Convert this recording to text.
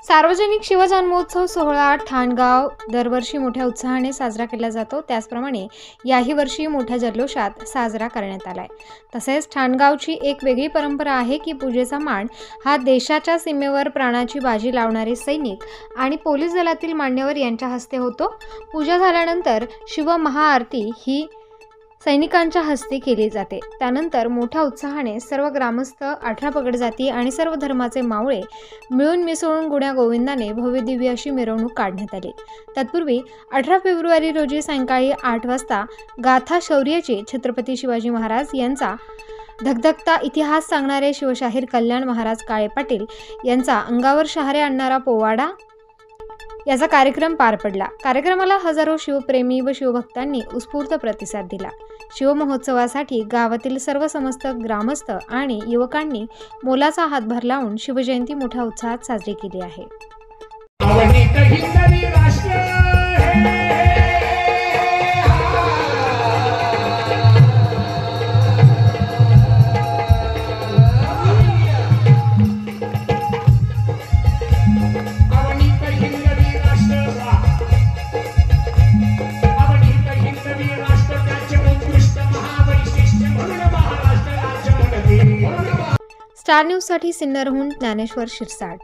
सार्वजनिक शिवजन्मोत्सव सोहळा ठाणगाव दरवर्षी मोठ्या उत्साहाने साजरा केला जातो। त्याचप्रमाणे याही वर्षी मोठ्या जल्लोषात साजरा करण्यात आलाय। तसेच ठाणगावची एक वेगळी परंपरा आहे की पूजेचा मान हा देशाच्या सीमेवर प्राणाची बाजी लावणारे सैनिक आणि पोलीस दलातील मान्यवर यांच्या हस्ते होतो। पूजा झाल्यानंतर शिव महाआरती ही सैनिकांच्या हस्ते केली जाते। त्यानंतर मोठ्या उत्साहाने सर्व ग्रामस्थ, 18 पगड जाती आणि सर्व धर्माचे मावळे मिळून मिसळून गुण्या गोविंदाने भव्य दिव्य अशी मिरवणूक काढण्यात आली। तत्पूर्वी 18 फेब्रुवारी रोजी सायंकाळी 8 वाजता गाथा शौर्याची छत्रपती शिवाजी महाराज यांचा धगधगता इतिहास सांगणारे शिवशाहीर कल्याण महाराज काळे पाटील यांचा अंगावर शहारे आणणारा पोवाडा याचा कार्यक्रम पार पडला। कार्यक्रमाला हजारो शिवप्रेमी व शिवभक्तांनी उत्स्फूर्त प्रतिसाद दिला। शिवमहोत्सवासाठी गावातील सर्व समस्त ग्रामस्थ आणि युवकांनी मोलाचा हातभार लावून शिवजयंती मोठ्या उत्साहात साजरी केली आहे। स्टार न्यूज साठी सिन्नरहून ज्ञानेश्वर शिरसाट।